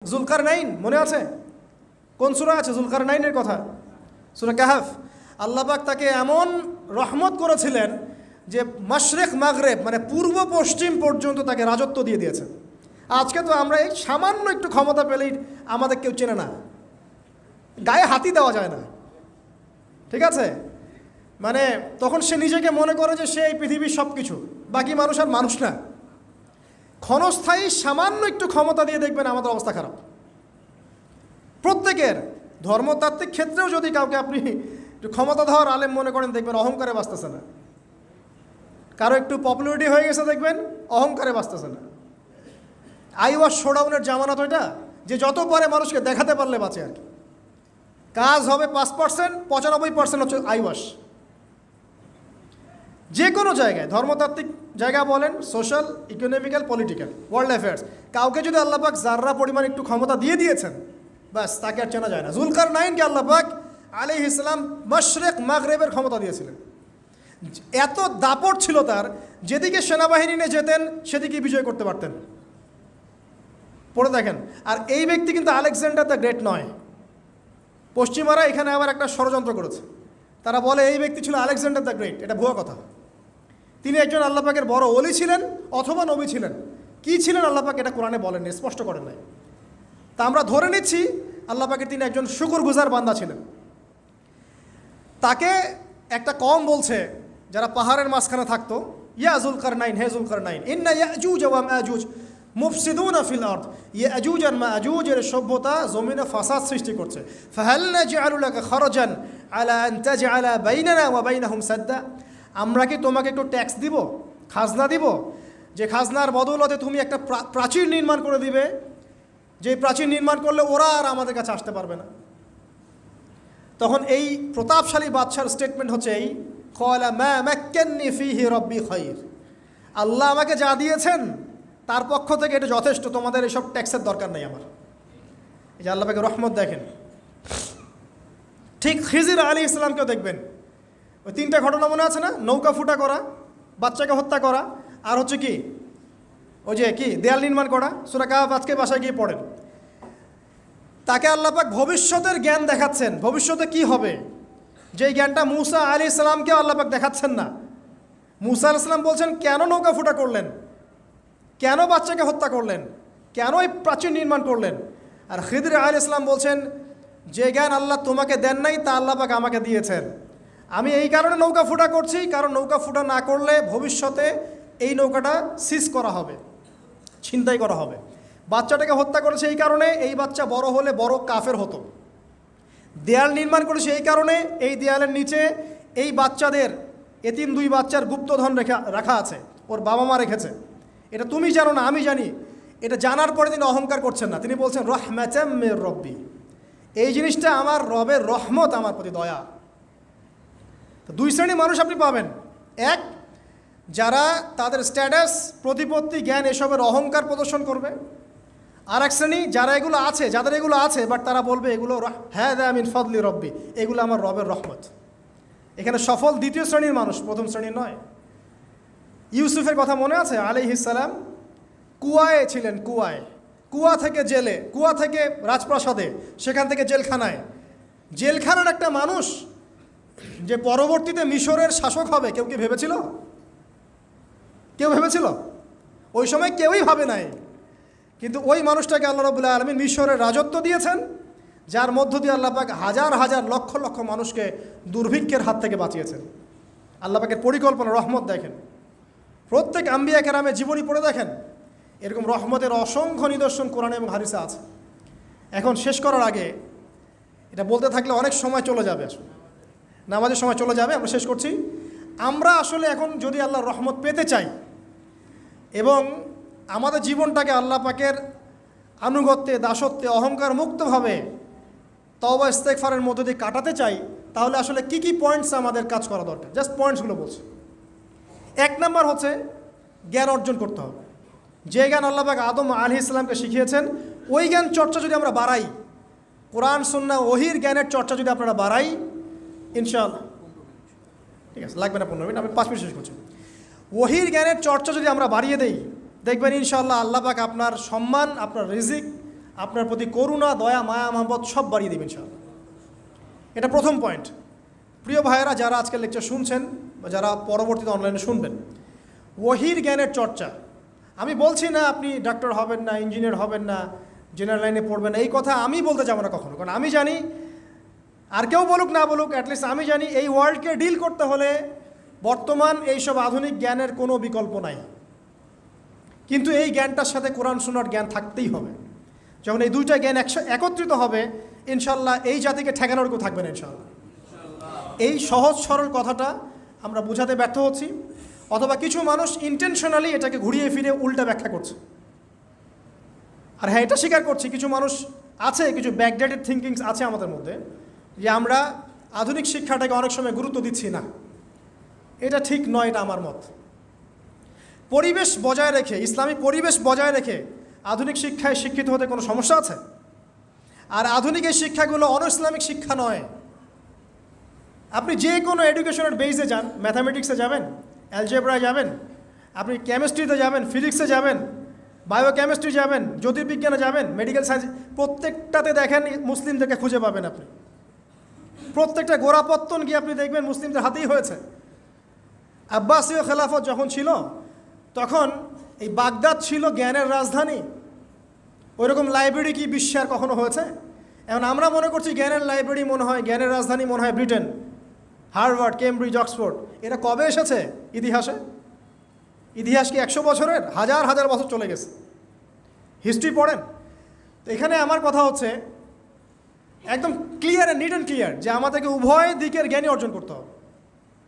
জুলকারনাইন মনে আছে? কোন সূরা আছে জুলকারনাইনের কথা? সূরা কাহফ। আল্লাহ পাক তাকে এমন রহমত করেছিলেন যে মাশরিক মাগরিব মানে পূর্ব পশ্চিম পর্যন্ত তাকে রাজত্ব দিয়ে দিয়েছে। আজকে তো আমরা এই সামান্য একটু ক্ষমতা পেলেই আমাদের কেউ চেনে না, গায়ে হাতি দেওয়া যায় না, ঠিক আছে? মানে তখন সে নিজেকে মনে করে যে সে এই পৃথিবীর সব কিছু, বাকি মানুষ আর মানুষ না। ক্ষণস্থায়ী সামান্য একটু ক্ষমতা দিয়ে দেখবেন আমাদের অবস্থা খারাপ। প্রত্যেকের ধর্মতাত্ত্বিক ক্ষেত্রেও যদি কাউকে আপনি ক্ষমতাধর আলেম মনে করেন, দেখবেন অহংকারে বাঁচতেছে না। কারো একটু পপুলারিটি হয়ে গেছে, দেখবেন অহংকারে বাঁচতেছে না। আইওয়াশ শোডাউনের জামানত ওইটা, যে যত পারে মানুষকে দেখাতে পারলে বাঁচে আর কি। কাজ হবে 5%, 95% হচ্ছে আইওয়াশ। যে কোনো জায়গায়, ধর্মতাত্ত্বিক জায়গা বলেন, social, economical, political, world affairs, কাউকে যদি আল্লাহ পাক যাররা পরিমাণ একটু ক্ষমতা দিয়ে দিয়েছেন, ব্যাস তাকে আর চেনা যায় না। জুলকারনাইনকে আল্লাহ পাক আলাইহিস সালাম মাশরিক মাগরিবের ক্ষমতা দিয়েছিলেন। এত দাপট ছিল তার, যেদিকে সেনাবাহিনী নিয়ে যেতেন সেদিকে বিজয় করতে পারতেন। পড়ে দেখেন। আর এই ব্যক্তি কিন্তু আলেকজান্ডার দ্য গ্রেট নয়। পশ্চিমারা এখানে আবার একটা ষড়যন্ত্র করেছে। তারা বলে এই ব্যক্তি ছিল আলেকজান্ডার দ্য গ্রেট। এটা ভুয়া কথা। তিনি একজন আল্লাহ পাকের বড় ওলি ছিলেন অথবা নবী ছিলেন। কি ছিলেন আল্লাহ পাক এটা কোরআনে বলেননি, স্পষ্ট করেন নাই। তা আমরা ধরে নিচ্ছি আল্লাহ পাকের তিনি একজন শুকরগুজার বান্দা ছিলেন। তাকে একটা কওম বলছে যারা পাহাড়ের মাঝখানে থাকতো, ইয়া জুলকারনাইন, হে জুলকারনাইন, ইন্না ইয়াজুজ ওয়া মাআজুজ মুফসিদুনা ফিল আরদ। ইয়াজুজ আর মাআজুজের সভ্যতা জমিনে ফাসাদ সৃষ্টি করছে। ফাহাল নাজআলু লাকা খারাজান আলা আন তাজআলা বাইনানা ওয়া বাইনাহুম সাদ্দা। আমরা কি তোমাকে একটু ট্যাক্স দিব, খাজনা দিব, যে খাজনার বদৌলতে তুমি একটা প্রাচীর নির্মাণ করে দিবে, যে প্রাচীর নির্মাণ করলে ওরা আর আমাদের কাছে আসতে পারবে না। তখন এই প্রতাপশালী বাদশার স্টেটমেন্ট হচ্ছে এই, ক্বালা মা মাক্কান্নি ফীহি রাব্বি খায়র। আল্লাহ আমাকে যা দিয়েছেন তার পক্ষ থেকে এটা যথেষ্ট, তোমাদের এইসব ট্যাক্সের দরকার নেই আমার। এই যে আল্লাহ পাকের রহমত দেখেন। ঠিক খিজির আলাইহিস সালামকেও দেখবেন, ওই 3টা ঘটনা মনে আছে না? নৌকা ফুটা করা, বাচ্চাকে হত্যা করা, আর হচ্ছে কি ওই যে কি দেয়াল নির্মাণ করা। সূরা কাহফ আজকে বাসায় গিয়ে পড়েন। তাকে আল্লাহ পাক ভবিষ্যতের জ্ঞান দেখাচ্ছেন, ভবিষ্যতে কি হবে, যেই জ্ঞানটা মূসা আলাইহিস সালামকেও আল্লাহ পাক দেখাচ্ছেন না। মূসা আলাইহিস সালাম বলছেন কেন নৌকা ফুটা করলেন, কেন বাচ্চাকে হত্যা করলেন, কেন এই প্রাচীর নির্মাণ করলেন। আর খিদির আলাইহিস সালাম বলছেন যে জ্ঞান আল্লাহ তোমাকে দেন নাই তা আল্লাহ পাক আমাকে দিয়েছেন। আমি এই কারণে নৌকা ফুটা করছি, কারণ নৌকা ফুটা না করলে ভবিষ্যতে এই নৌকাটা সিজ করা হবে, ছিনতাই করা হবে। বাচ্চাটাকে হত্যা করেছে এই কারণে, এই বাচ্চা বড় হলে বড় কাফের হতো। দেয়াল নির্মাণ করেছে এই কারণে, এই দেয়ালের নিচে এই বাচ্চাদের, এতিম 2 বাচ্চার গুপ্তধন রাখা আছে, ওর বাবা মা রেখেছে। এটা তুমি জানো না, আমি জানি। এটা জানার পরে তিনি অহংকার করছেন না, তিনি বলছেন রাহমাতাম মির রব্বি, এই জিনিসটা আমার রবের রহমত, আমার প্রতি দয়া। তো 2 শ্রেণীর মানুষ আপনি পাবেন। এক, যারা তাদের স্ট্যাটাস, প্রতিপত্তি, জ্ঞান এসবের অহংকার প্রদর্শন করবে। আর এক শ্রেণী যারা এগুলো আছে, যাদের এগুলো আছে, বাট তারা বলবে এগুলো হাযা মিন ফাদলি রব্বি, এগুলো আমার রবের রহমত। এখানে সফল 2য় শ্রেণীর মানুষ, 1ম শ্রেণীর নয়। ইউসুফের কথা মনে আছে? আলাইহিস সালাম কুয়ায় ছিলেন, কুয়া থেকে জেলে, কুয়া থেকে রাজপ্রাসাদে, সেখান থেকে জেলখানায়। জেলখানার একটা মানুষ যে পরবর্তীতে মিশরের শাসক হবে, কেউ কি ভেবেছিল? কেউ ভেবেছিল? ওই সময় কেউই ভাবে নাই। কিন্তু ওই মানুষটাকে আল্লাহ রাব্বুল আলামিন মিশরের রাজত্ব দিয়েছেন, যার মধ্য দিয়ে আল্লাহ পাক হাজার হাজার লক্ষ লক্ষ মানুষকে দুর্ভিক্ষের হাত থেকে বাঁচিয়েছেন। আল্লাহ পাকের পরিকল্পনা, রহমত দেখেন। প্রত্যেক আম্বিয়া কেরামের জীবনী পড়ে দেখেন, এরকম রহমতের অসংখ্য নিদর্শন কোরআনে এবং হাদিসে আছে। এখন শেষ করার আগে, এটা বলতে থাকলে অনেক সময় চলে যাবে, আসলে নামাজের সময় চলে যাবে, আমরা শেষ করছি। আমরা আসলে এখন যদি আল্লাহর রহমত পেতে চাই এবং আমাদের জীবনটাকে আল্লাহ পাকের আনুগত্যে, দাসত্বে, অহংকার মুক্তভাবে তওবা ইস্তেগফারের মধ্য দিয়ে কাটাতে চাই, তাহলে আসলে কি কি পয়েন্টস আমাদের কাজ করা দরকার, জাস্ট পয়েন্টসগুলো বলছি। 1 নম্বর হচ্ছে জ্ঞান অর্জন করতে হবে। যে জ্ঞান আল্লাহ পাক আদম আলাইহিস সালামকে শিখিয়েছেন, ওই জ্ঞান চর্চা যদি আমরা বাড়াই, কোরআন সুন্নাহ ওহির জ্ঞানের চর্চা যদি আপনারা বাড়াই, ইনশাআল্লাহ, ঠিক আছে, লাগবে না 15 মিনিট, আমি 5 মিনিট শেষ করছি। ওহির জ্ঞানের চর্চা যদি আমরা বাড়িয়ে দেই, দেখবেন ইনশাআল্লাহ আল্লাহ পাক আপনার সম্মান, আপনার রিজিক, আপনার প্রতি করুণা, দয়া, মায়া, মহব্বত সব বাড়িয়ে দেবেন ইনশাআল্লাহ। এটা প্রথম পয়েন্ট। প্রিয় ভাইয়েরা, যারা আজকের লেকচার শুনছেন বা যারা পরবর্তীতে অনলাইনে শুনবেন, ওহির জ্ঞানের চর্চা। আমি বলছি না আপনি ডাক্তার হবেন না, ইঞ্জিনিয়ার হবেন না, জেনারেল লাইনে পড়বেন না, এই কথা আমি বলতে যাবো না কখনো। কারণ আমি জানি, আর কেউ বলুক না বলুক, অ্যাটলিস্ট আমি জানি এই ওয়ার্ল্ডকে ডিল করতে হলে বর্তমান এইসব আধুনিক জ্ঞানের কোনো বিকল্প নাই। কিন্তু এই জ্ঞানটার সাথে কোরআন সুন্নাহর জ্ঞান থাকতেই হবে। যখন এই দুইটা জ্ঞান একত্রিত হবে, ইনশাল্লাহ এই জাতিকে ঠেকানোর কেউ থাকবে না ইনশাল্লাহ। এই সহজ সরল কথাটা আমরা বোঝাতে ব্যর্থ হচ্ছি, অথবা কিছু মানুষ ইন্টেনশনালি এটাকে ঘুরিয়ে ফিরে উল্টা ব্যাখ্যা করছে। আর হ্যাঁ, এটা স্বীকার করছি, কিছু মানুষ আছে, কিছু ব্যাকডেটেড থিঙ্কিংস আছে আমাদের মধ্যে, যে আমরা আধুনিক শিক্ষাটাকে অনেক সময় গুরুত্ব দিচ্ছি না। এটা ঠিক নয়, এটা আমার মত। পরিবেশ বজায় রেখে, ইসলামী পরিবেশ বজায় রেখে আধুনিক শিক্ষায় শিক্ষিত হতে কোনো সমস্যা আছে? আর আধুনিক এই শিক্ষাগুলো অনইসলামিক শিক্ষা নয়। আপনি যে কোনো এডুকেশনের বেসে যান, ম্যাথামেটিক্সে যাবেন, অ্যালজেব্রায় যাবেন, আপনি কেমিস্ট্রিতে যাবেন, ফিজিক্সে যাবেন, বায়োকেমিস্ট্রি যাবেন, জ্যোতির্বিজ্ঞানে যাবেন, মেডিকেল সায়েন্স, প্রত্যেকটাতে দেখেন মুসলিমদেরকে খুঁজে পাবেন আপনি। প্রত্যেকটা গোড়াপত্তন গিয়ে আপনি দেখবেন মুসলিমদের হাতেই হয়েছে। আব্বাসীয় খেলাফত যখন ছিল, তখন এই বাগদাদ ছিল জ্ঞানের রাজধানী। ওইরকম লাইব্রেরি কি বিশ্বে আর কখনো হয়েছে? এখন আমরা মনে করছি জ্ঞানের লাইব্রেরি মনে হয়, জ্ঞানের রাজধানী মনে হয় ব্রিটেন, হার্ভার্ড, কেমব্রিজ, অক্সফোর্ড। এরা কবে এসেছে ইতিহাসে? ইতিহাস কি 100 বছরের? হাজার হাজার বছর চলে গেছে। হিস্ট্রি পড়েন। তো এখানে আমার কথা হচ্ছে একদম clear and neat and clear, যে আমাদেরকে উভয় দিকের জ্ঞানই অর্জন করতে হবে,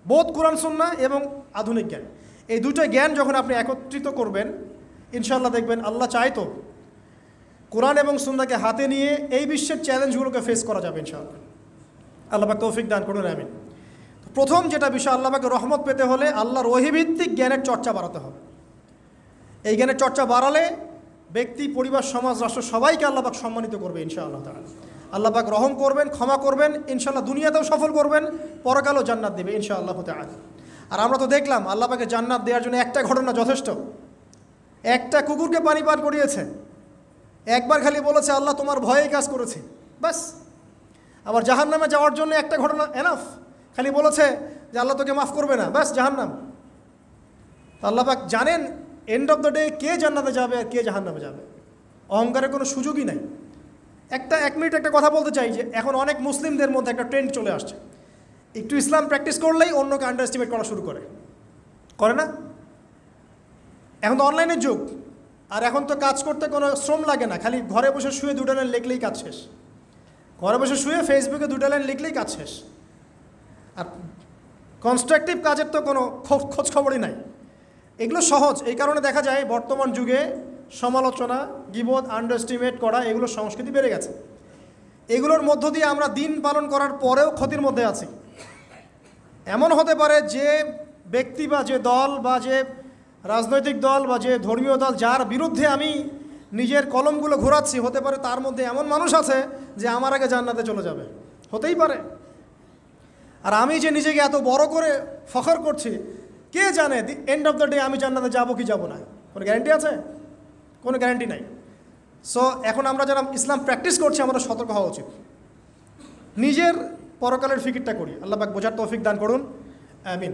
বোধ কোরআন সুন্নাহ এবং আধুনিক জ্ঞান। এই দুটো জ্ঞান যখন আপনি একত্রিত করবেন, ইনশাআল্লাহ দেখবেন আল্লাহ চাইতো কোরআন এবং সুন্নাহকে হাতে নিয়ে এই বিশ্বের চ্যালেঞ্জগুলোকে ফেস করা যাবে ইনশাআল্লাহ। আল্লাহ পাক তৌফিক দান করুন, আমিন। প্রথম যেটা বিষয়, আল্লাহ পাকের রহমত পেতে হলে আল্লাহর ওহীভিত্তিক জ্ঞানের চর্চা বাড়াতে হবে। এই জ্ঞানের চর্চা বাড়ালে ব্যক্তি, পরিবার, সমাজ, রাষ্ট্র সবাইকে আল্লাহ পাক সম্মানিত করবে ইনশাআল্লাহ তাআলা। আল্লাহ পাক রহম করবেন, ক্ষমা করবেন, ইনশাআল্লাহ দুনিয়াতেও সফল করবেন, পরকালেও জান্নাত দেবে ইনশাআল্লাহ তাআলা। আর আমরা তো দেখলাম আল্লাহ পাকে জান্নাত দেওয়ার জন্য একটা ঘটনা যথেষ্ট। একটা কুকুরকে পানি পান করিয়েছে, একবার খালি বলেছে আল্লাহ তোমার ভয়েই কাজ করেছি, ব্যাস। আবার জাহান্নামে যাওয়ার জন্য একটা ঘটনা এনাফ, খালি বলেছে যে আল্লাহ তোকে মাফ করবে না, ব্যাস জাহান্নাম। আল্লাহ পাক জানেন এন্ড অফ দ্য ডে কে জান্নাতে যাবে আর কে জাহান্নামে যাবে। অহংকারের কোনো সুযোগই নাই। এক মিনিট একটা কথা বলতে চাই, যে এখন অনেক মুসলিমদের মধ্যে একটা ট্রেন্ড চলে আসছে, একটু ইসলাম প্র্যাকটিস করলেই অন্যকে আন্ডার এস্টিমেট করা শুরু করে না? এখন তো অনলাইনের যুগ, আর এখন তো কাজ করতে কোনো শ্রম লাগে না, খালি ঘরে বসে শুয়ে 2টা লাইন লিখলেই কাজ শেষ। ঘরে বসে শুয়ে ফেসবুকে 2টা লাইন লিখলেই কাজ শেষ। আর কনস্ট্রাকটিভ কাজের তো কোনো খোঁজ খবরই নাই। এগুলো সহজ, এই কারণে দেখা যায় বর্তমান যুগে সমালোচনা, গীবত, আন্ডার এস্টিমেট করা, এগুলোর সংস্কৃতি বেড়ে গেছে। এগুলোর মধ্য দিয়ে আমরা দিন পালন করার পরেও ক্ষতির মধ্যে আছি। এমন হতে পারে যে ব্যক্তি বা যে দল বা যে রাজনৈতিক দল বা যে ধর্মীয় দল যার বিরুদ্ধে আমি নিজের কলমগুলো ঘোরাচ্ছি, হতে পারে তার মধ্যে এমন মানুষ আছে যে আমার আগে জান্নাতে চলে যাবে, হতেই পারে। আর আমি যে নিজেকে এত বড় করে ফখর করছি, কে জানে এন্ড অফ দ্য ডে আমি জান্নাতে যাবো কি যাব না? কোনো গ্যারান্টি আছে? কোনো গ্যারান্টি নাই। সো এখন আমরা যারা ইসলাম প্র্যাকটিস করছি, আমাদের সতর্ক হওয়া উচিত। নিজের পরকালের ফিকিরটা করি। আল্লাহ পাক বোঝার তৌফিক দান করুন, আমিন।